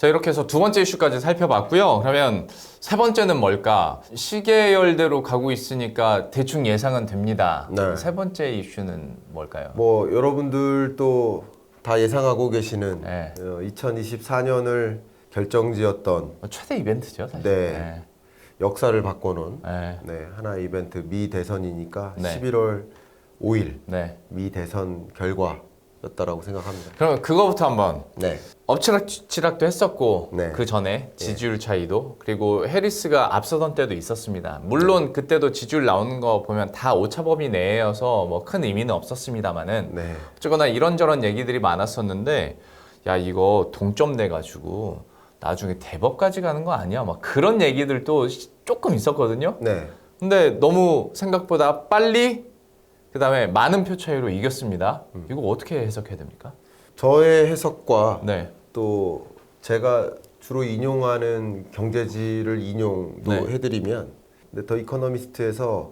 자, 이렇게 해서 두 번째 이슈까지 살펴봤고요. 그러면 세 번째는 뭘까? 시계열대로 가고 있으니까 대충 예상은 됩니다. 네. 세 번째 이슈는 뭘까요? 뭐 여러분들도 다 예상하고 계시는 네. 2024년을 결정지었던 최대 이벤트죠, 사실. 네. 역사를 바꿔놓은 네. 네, 하나의 이벤트 미 대선이니까 네. 11월 5일 네. 미 대선 결과였다라고 생각합니다. 그럼 그거부터 한번 네. 엎치락뒤치락도 했었고 네. 그 전에 지지율 차이도 그리고 해리스가 앞서던 때도 있었습니다. 물론 그때도 지지율 나오는 거 보면 다 오차범위 내여서 뭐 큰 의미는 없었습니다만은 네. 어쨌거나 이런저런 얘기들이 많았었는데 야 이거 동점 내가지고 나중에 대법까지 가는 거 아니야? 막 그런 얘기들도 조금 있었거든요. 네. 근데 너무 생각보다 빨리 그다음에 많은 표 차이로 이겼습니다. 이거 어떻게 해석해야 됩니까? 저의 해석과 네. 또 제가 주로 인용하는 경제지를 인용도 네. 해드리면 근데 더 이코노미스트에서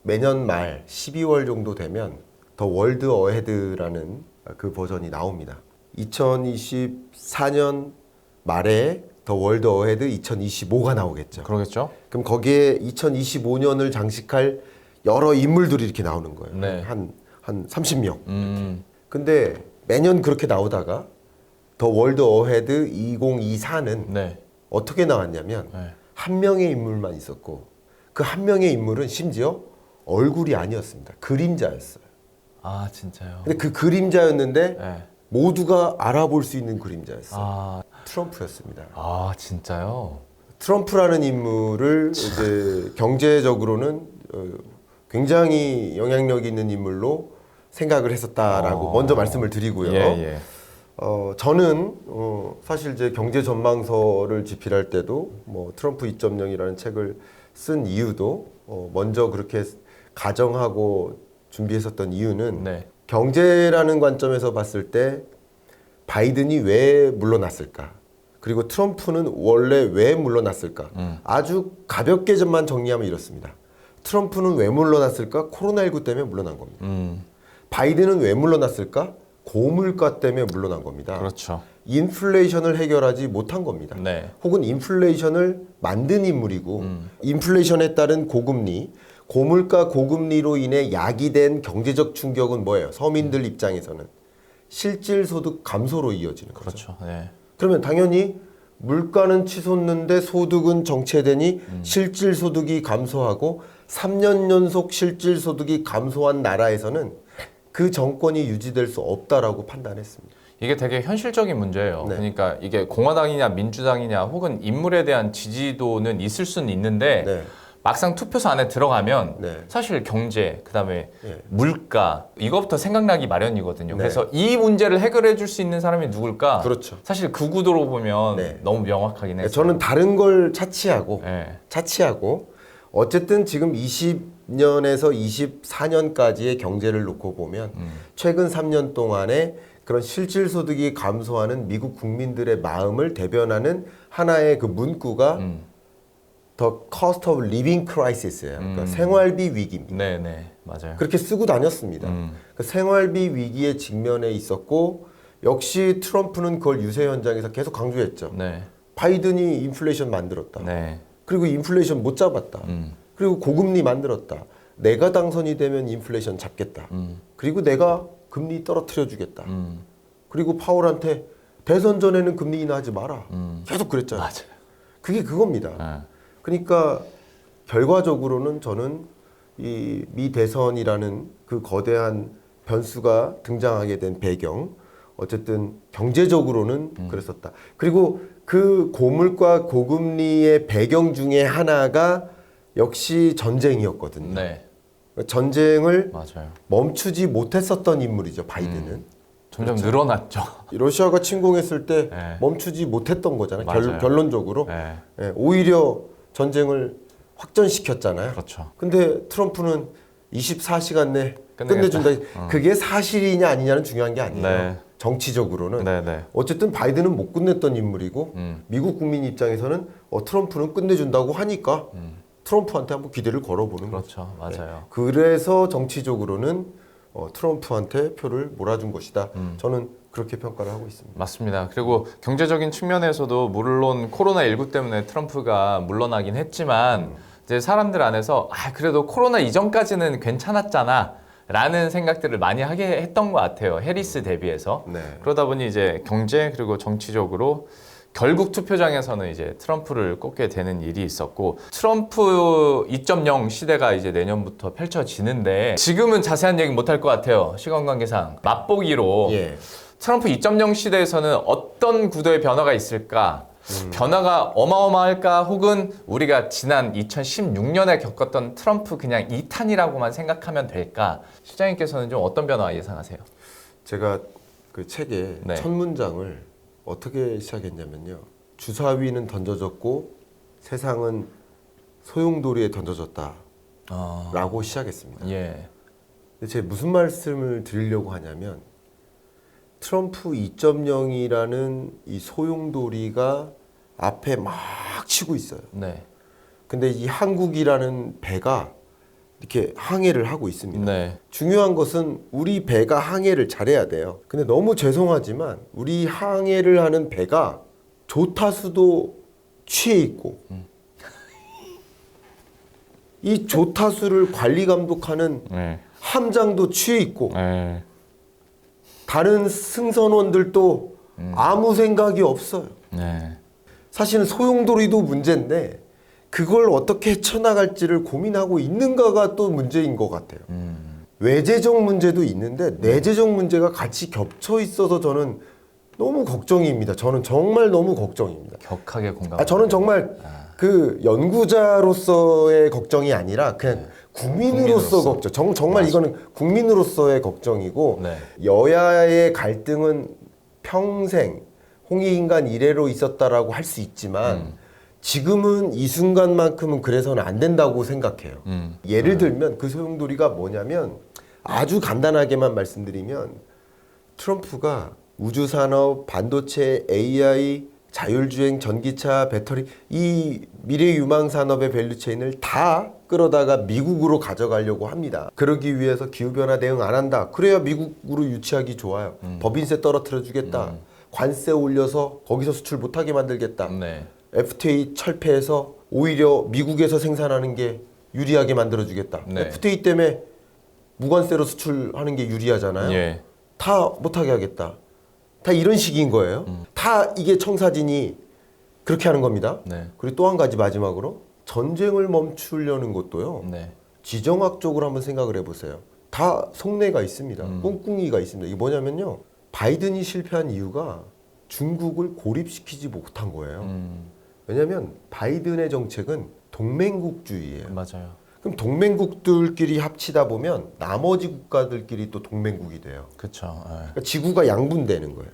매년 말 12월 정도 되면 더 월드 어헤드라는 그 버전이 나옵니다. 2024년 말에 더 월드 어헤드 2025가 나오겠죠. 그러겠죠? 그럼 거기에 2025년을 장식할 여러 인물들이 이렇게 나오는 거예요. 네. 한 30명. 근데 매년 그렇게 나오다가 더 월드 어헤드 2024는 네. 어떻게 나왔냐면 네. 한 명의 인물만 있었고 그 한 명의 인물은 심지어 얼굴이 아니었습니다. 그림자였어요. 아 진짜요? 근데 그 그림자였는데 네. 모두가 알아볼 수 있는 그림자였어요. 아, 트럼프였습니다. 아 진짜요? 트럼프라는 인물을 이제 경제적으로는 굉장히 영향력 있는 인물로 생각을 했었다라고 먼저 말씀을 드리고요. 예. 저는 사실 이제 경제 전망서를 집필할 때도 뭐 트럼프 2.0이라는 책을 쓴 이유도 먼저 그렇게 가정하고 준비했었던 이유는 네. 경제라는 관점에서 봤을 때 바이든이 왜 물러났을까? 그리고 트럼프는 원래 왜 물러났을까? 아주 가볍게만 정리하면 이렇습니다. 트럼프는 왜 물러났을까? 코로나19 때문에 물러난 겁니다. 바이든은 왜 물러났을까? 고물가 때문에 물러난 겁니다. 그렇죠. 인플레이션을 해결하지 못한 겁니다. 네. 혹은 인플레이션을 만든 인물이고 인플레이션에 따른 고금리, 고물가 고금리로 인해 야기된 경제적 충격은 뭐예요? 서민들 입장에서는 실질소득 감소로 이어지는 거죠. 그렇죠. 네. 그러면 당연히 물가는 치솟는데 소득은 정체되니 실질소득이 감소하고 3년 연속 실질소득이 감소한 나라에서는 그 정권이 유지될 수 없다라고 판단했습니다. 이게 되게 현실적인 문제예요. 네. 그러니까 이게 공화당이냐 민주당이냐 혹은 인물에 대한 지지도는 있을 수는 있는데 네. 막상 투표소 안에 들어가면 네. 사실 경제, 그다음에 네. 물가 이거부터 생각나기 마련이거든요. 네. 그래서 이 문제를 해결해 줄 수 있는 사람이 누굴까? 그렇죠. 사실 그 구도로 보면 네. 너무 명확하긴 했어요. 저는 다른 걸 차치하고 네. 어쨌든 지금 20년에서 24년까지의 경제를 놓고 보면 최근 3년 동안에 그런 실질소득이 감소하는 미국 국민들의 마음을 대변하는 하나의 그 문구가 The Cost of Living Crisis예요. 그러니까 생활비 위기입니다. 네, 맞아요. 그렇게 쓰고 다녔습니다. 그 생활비 위기에 직면해 있었고 역시 트럼프는 그걸 유세 현장에서 계속 강조했죠. 네, 바이든이 인플레이션 만들었다. 네, 그리고 인플레이션 못 잡았다. 그리고 고금리 만들었다. 내가 당선이 되면 인플레이션 잡겠다. 그리고 내가 금리 떨어뜨려 주겠다. 그리고 파월한테 대선 전에는 금리 인하하지 마라. 계속 그랬잖아요. 맞아요. 그게 그겁니다. 네. 그러니까 결과적으로는 저는 이 미 대선이라는 그 거대한 변수가 등장하게 된 배경, 어쨌든 경제적으로는 그랬었다. 그리고 그 고물가 고금리의 배경 중에 하나가 역시 전쟁이었거든요. 네, 전쟁을 맞아요. 멈추지 못했었던 인물이죠, 바이든은. 점점 늘어났죠. 러시아가 침공했을 때 네. 멈추지 못했던 거잖아요. 맞아요. 결론적으로. 네, 예, 오히려 전쟁을 확전시켰잖아요. 그렇죠. 근데 트럼프는 24시간 내 끝내겠다. 끝내준다. 그게 사실이냐 아니냐는 중요한 게 아니에요. 네. 정치적으로는. 네. 어쨌든 바이든은 못 끝냈던 인물이고 미국 국민 입장에서는 트럼프는 끝내준다고 하니까 트럼프한테 한번 기대를 걸어보는 거죠. 그렇죠. 맞아요. 그래서 정치적으로는 트럼프한테 표를 몰아준 것이다. 저는 그렇게 평가를 하고 있습니다. 맞습니다. 그리고 경제적인 측면에서도 물론 코로나19 때문에 트럼프가 물러나긴 했지만 이제 사람들 안에서 그래도 코로나 이전까지는 괜찮았잖아 라는 생각들을 많이 하게 했던 것 같아요. 해리스 대비해서. 네. 그러다 보니 이제 경제 그리고 정치적으로 결국 투표장에서는 이제 트럼프를 꼽게 되는 일이 있었고, 트럼프 2.0 시대가 이제 내년부터 펼쳐지는데 지금은 자세한 얘기 못할 것 같아요. 시간 관계상. 맛보기로 예. 트럼프 2.0 시대에서는 어떤 구도의 변화가 있을까? 변화가 어마어마할까? 혹은 우리가 지난 2016년에 겪었던 트럼프 그냥 2탄이라고만 생각하면 될까? 실장님께서는 좀 어떤 변화 예상하세요? 제가 그 책의 네. 첫 문장을 어떻게 시작했냐면요. 주사위는 던져졌고 세상은 소용돌이에 던져졌다 라고 시작했습니다. 예. 근데 제가 무슨 말씀을 드리려고 하냐면 트럼프 2.0이라는 이 소용돌이가 앞에 막 치고 있어요. 네. 근데 이 한국이라는 배가 이렇게 항해를 하고 있습니다. 네. 중요한 것은 우리 배가 항해를 잘해야 돼요. 근데 너무 죄송하지만 우리 항해를 하는 배가 조타수도 취해 있고 이 조타수를 관리 감독하는 네. 함장도 취해 있고 네. 다른 승선원들도 아무 생각이 없어요. 네. 사실은 소용돌이도 문제인데 그걸 어떻게 헤쳐나갈지를 고민하고 있는가가 또 문제인 것 같아요. 외재적 문제도 있는데 내재적 문제가 같이 겹쳐 있어서 저는 너무 걱정입니다. 저는 정말 너무 걱정입니다. 격하게 공감. 저는 정말 그 연구자로서의 걱정이 아니라 그냥 국민으로서 걱정. 정말 맞아. 이거는 국민으로서의 걱정이고 네. 여야의 갈등은 평생 홍익인간 이래로 있었다라고 할 수 있지만 지금은 이 순간만큼은 그래서는 안 된다고 생각해요. 예를 들면 그 소용돌이가 뭐냐면 아주 간단하게만 말씀드리면 트럼프가 우주산업, 반도체, AI, 자율주행, 전기차, 배터리 이 미래 유망 산업의 밸류체인을 다 끌어다가 미국으로 가져가려고 합니다. 그러기 위해서 기후변화 대응 안 한다. 그래야 미국으로 유치하기 좋아요. 법인세 떨어뜨려 주겠다. 관세 올려서 거기서 수출 못하게 만들겠다. 네. FTA 철폐해서 오히려 미국에서 생산하는 게 유리하게 만들어주겠다. 네. FTA 때문에 무관세로 수출하는 게 유리하잖아요. 예. 다 못하게 하겠다. 다 이런 식인 거예요. 다 이게 청사진이 그렇게 하는 겁니다. 네. 그리고 또 한 가지 마지막으로 전쟁을 멈추려는 것도요. 네. 지정학적으로 한번 생각을 해보세요. 다 속내가 있습니다. 꿍꿍이가 있습니다. 이게 뭐냐면요. 바이든이 실패한 이유가 중국을 고립시키지 못한 거예요. 왜냐하면 바이든의 정책은 동맹국주의예요. 맞아요. 그럼 동맹국들끼리 합치다 보면 나머지 국가들끼리 또 동맹국이 돼요. 그렇죠. 그러니까 지구가 양분되는 거예요.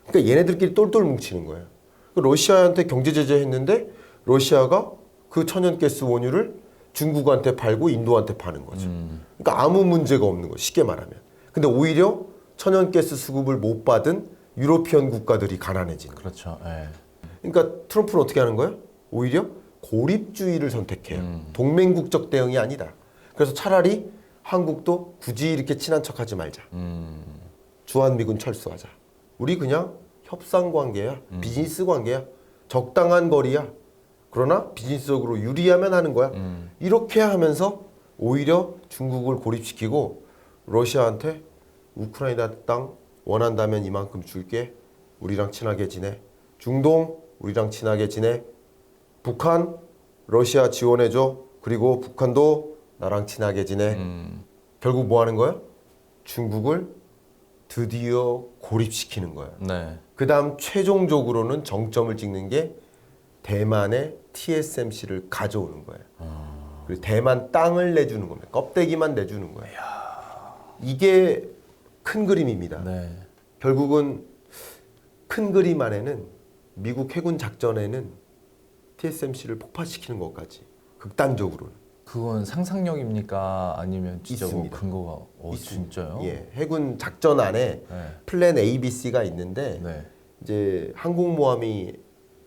그러니까 얘네들끼리 똘똘 뭉치는 거예요. 러시아한테 경제 제재했는데 러시아가 그 천연가스 원유를 중국한테 팔고 인도한테 파는 거죠. 그러니까 아무 문제가 없는 거예요. 쉽게 말하면. 근데 오히려 천연가스 수급을 못 받은 유로피언 국가들이 가난해지는 거예요. 그렇죠. 예. 그러니까 트럼프는 어떻게 하는 거예요? 오히려 고립주의를 선택해요. 동맹국적 대응이 아니다. 그래서 차라리 한국도 굳이 이렇게 친한 척하지 말자. 주한미군 철수하자. 우리 그냥 협상 관계야. 비즈니스 관계야. 적당한 거리야. 그러나 비즈니스적으로 유리하면 하는 거야. 이렇게 하면서 오히려 중국을 고립시키고 러시아한테 우크라이나 땅 원한다면 이만큼 줄게. 우리랑 친하게 지내. 중동 우리랑 친하게 지내. 북한 러시아 지원해줘. 그리고 북한도 나랑 친하게 지내. 결국 뭐 하는 거야? 중국을 드디어 고립시키는 거야. 네. 그 다음 최종적으로는 정점을 찍는 게 대만의 TSMC를 가져오는 거예요. 그리고 대만 땅을 내주는 겁니다. 껍데기만 내주는 거예요. 이게 큰 그림입니다. 네. 결국은 큰 그림 안에는 미국 해군 작전에는 TSMC를 폭파시키는 것까지 극단적으로는 그건 상상력입니까? 아니면 진짜 뭐 있습니다. 근거가 있습니다. 진짜요? 예, 해군 작전 안에 네. 플랜 A, B, C가 있는데 네. 이제 항공모함이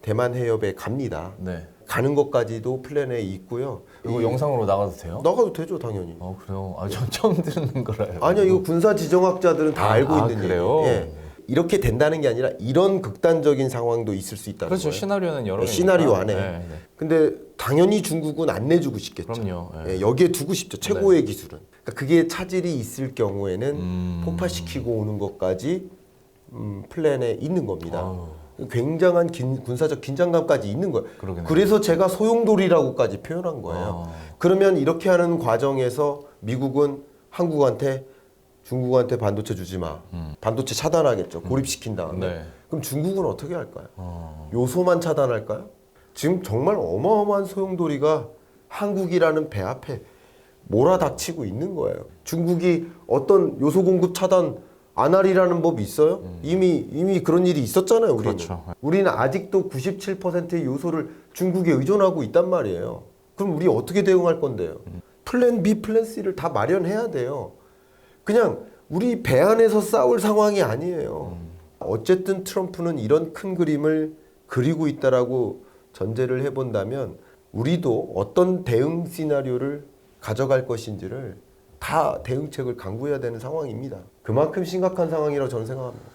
대만 해협에 갑니다. 네. 가는 것까지도 플랜에 있고요. 이거 영상으로 나가도 돼요? 나가도 되죠, 당연히. 그래요? 전 처음 듣는 거라요. 아니요, 이거 군사 지정학자들은 다 알고 있는 그래요? 얘기예요. 예. 이렇게 된다는 게 아니라 이런 극단적인 상황도 있을 수 있다는 그렇죠. 거예요. 시나리오는 여러 개니까. 시나리오 안에. 네, 네. 근데 당연히 중국은 안 내주고 싶겠죠. 그럼요. 네. 예, 여기에 두고 싶죠. 최고의 기술은. 그러니까 그게 차질이 있을 경우에는 폭파시키고 오는 것까지 플랜에 있는 겁니다. 아우. 굉장한 군사적 긴장감까지 있는 거예요. 그러겠네요. 그래서 제가 소용돌이라고까지 표현한 거예요. 그러면 이렇게 하는 과정에서 미국은 한국한테 중국한테 반도체 주지 마. 반도체 차단하겠죠. 고립시킨 다음에. 네. 그럼 중국은 어떻게 할까요? 요소만 차단할까요? 지금 정말 어마어마한 소용돌이가 한국이라는 배 앞에 몰아닥치고 있는 거예요. 중국이 어떤 요소 공급 차단 안 하리라는 법이 있어요? 이미 그런 일이 있었잖아요. 우리는. 그렇죠. 우리는 아직도 97%의 요소를 중국에 의존하고 있단 말이에요. 그럼 우리 어떻게 대응할 건데요? 플랜 B, 플랜 C를 다 마련해야 돼요. 그냥 우리 배 안에서 싸울 상황이 아니에요. 어쨌든 트럼프는 이런 큰 그림을 그리고 있다라고 전제를 해본다면 우리도 어떤 대응 시나리오를 가져갈 것인지를 다 대응책을 강구해야 되는 상황입니다. 그만큼 심각한 상황이라고 저는 생각합니다.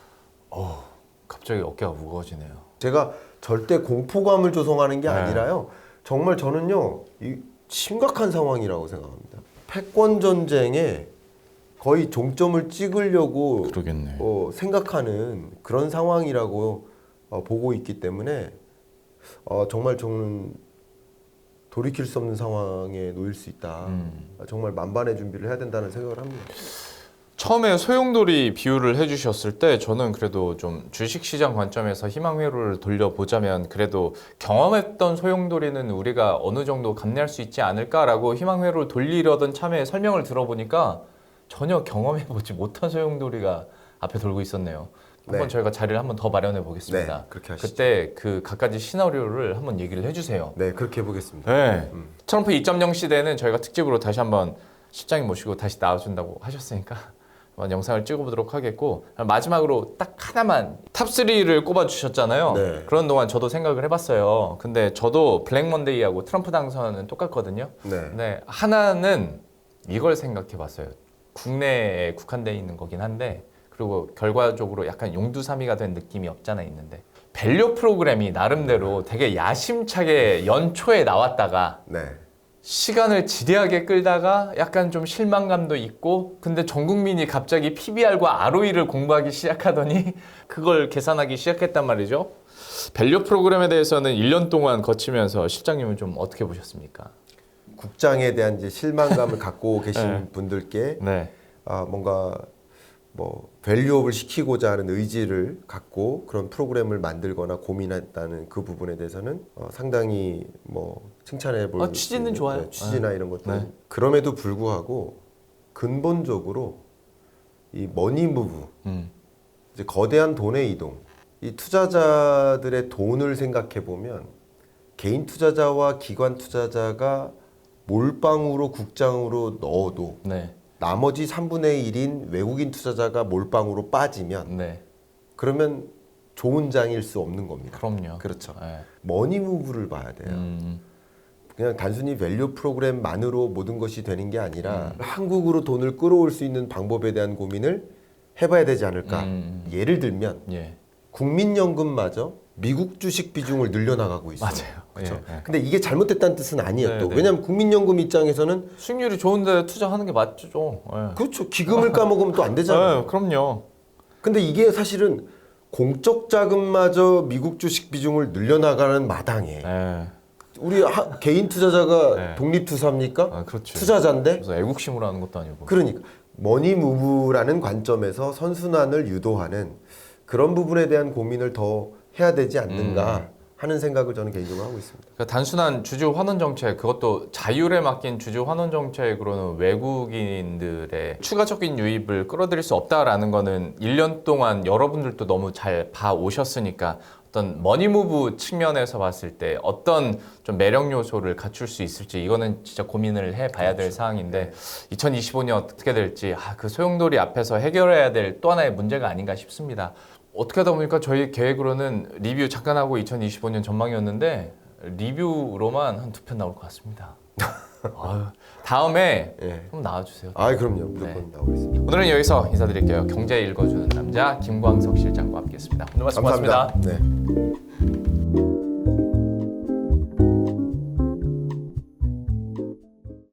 갑자기 어깨가 무거워지네요. 제가 절대 공포감을 조성하는 게 네. 아니라요. 정말 저는요, 이 심각한 상황이라고 생각합니다. 패권 전쟁에 거의 종점을 찍으려고 그러겠네. 생각하는 그런 상황이라고 보고 있기 때문에 정말 저는 돌이킬 수 없는 상황에 놓일 수 있다. 정말 만반의 준비를 해야 된다는 생각을 합니다. 처음에 소용돌이 비유를 해주셨을 때 저는 그래도 좀 주식시장 관점에서 희망회로를 돌려보자면 그래도 경험했던 소용돌이는 우리가 어느 정도 감내할 수 있지 않을까라고 희망회로를 돌리려던 참에 설명을 들어보니까 전혀 경험해보지 못한 소용돌이가 앞에 돌고 있었네요. 한번 네. 저희가 자리를 한번 더 마련해 보겠습니다. 네, 그렇게 하시죠. 그때 그 각가지 시나리오를 한번 얘기를 해주세요. 네, 그렇게 해보겠습니다. 네. 트럼프 2.0 시대는 저희가 특집으로 다시 한번 실장님 모시고 다시 나와준다고 하셨으니까 한번 영상을 찍어보도록 하겠고 마지막으로 딱 하나만 탑3를 꼽아주셨잖아요. 네. 그런 동안 저도 생각을 해봤어요. 근데 저도 블랙 먼데이하고 트럼프 당선은 똑같거든요. 네. 근데 하나는 이걸 생각해봤어요. 국내에 국한되어 있는 거긴 한데 그리고 결과적으로 약간 용두사미가 된 느낌이 없잖아 있는데 밸류 프로그램이 나름대로 되게 야심차게 연초에 나왔다가 네. 시간을 지대하게 끌다가 약간 좀 실망감도 있고 근데 전 국민이 갑자기 PBR과 ROE를 공부하기 시작하더니 그걸 계산하기 시작했단 말이죠. 밸류 프로그램에 대해서는 1년 동안 거치면서 실장님은 좀 어떻게 보셨습니까? 국장에 대한 이제 실망감을 갖고 계신 네. 분들께 네. 뭔가 밸류업을 시키고자 하는 의지를 갖고 그런 프로그램을 만들거나 고민했다는 그 부분에 대해서는 상당히 칭찬해 볼 취지는 수 있는, 좋아요. 취지나 이런 것들. 네. 그럼에도 불구하고 근본적으로 이 머니 무브, 이제 거대한 돈의 이동, 이 투자자들의 돈을 생각해 보면 개인 투자자와 기관 투자자가 몰빵으로 국장으로 넣어도 네. 나머지 3분의 1인 외국인 투자자가 몰빵으로 빠지면 네. 그러면 좋은 장일 수 없는 겁니다. 그럼요. 그렇죠. 네. 머니무브를 봐야 돼요. 그냥 단순히 밸류 프로그램만으로 모든 것이 되는 게 아니라 한국으로 돈을 끌어올 수 있는 방법에 대한 고민을 해봐야 되지 않을까. 예를 들면 예. 국민연금마저 미국 주식 비중을 늘려나가고 있어요. 맞아요. 그렇죠. 예, 예. 근데 이게 잘못됐다는 뜻은 아니에요. 네, 또 네. 왜냐하면 국민연금 입장에서는 수익률이 좋은데 투자하는 게 맞죠. 예. 그렇죠. 기금을 까먹으면 또 안 되잖아요. 예, 그럼요. 근데 이게 사실은 공적 자금마저 미국 주식 비중을 늘려나가는 마당에 예. 우리 개인 투자자가 네. 독립투사입니까? 아, 그렇죠. 투자자인데? 그래서 애국심으로 하는 것도 아니고. 그러니까 머니무브라는 관점에서 선순환을 유도하는 그런 부분에 대한 고민을 더 해야 되지 않는가 하는 생각을 저는 개인적으로 하고 있습니다. 그러니까 단순한 주주 환원 정책, 그것도 자율에 맡긴 주주 환원 정책으로는 외국인들의 추가적인 유입을 끌어들일 수 없다라는 거는 1년 동안 여러분들도 너무 잘 봐오셨으니까 어떤 머니무브 측면에서 봤을 때 어떤 좀 매력 요소를 갖출 수 있을지 이거는 진짜 고민을 해봐야 될 사항인데 2025년 어떻게 될지 그 소용돌이 앞에서 해결해야 될 또 하나의 문제가 아닌가 싶습니다. 어떻게 하다 보니까 저희 계획으로는 리뷰 잠깐 하고 2025년 전망이었는데 리뷰로만 한 2편 나올 것 같습니다. 아유, 다음에 예. 한번 나와주세요. 아, 그럼요. 무조건 나오겠습니다. 오늘은 여기서 인사드릴게요. 경제 읽어주는 남자 김광석 실장과 함께했습니다. 오늘 말씀 고맙습니다. 감사합니다. 네.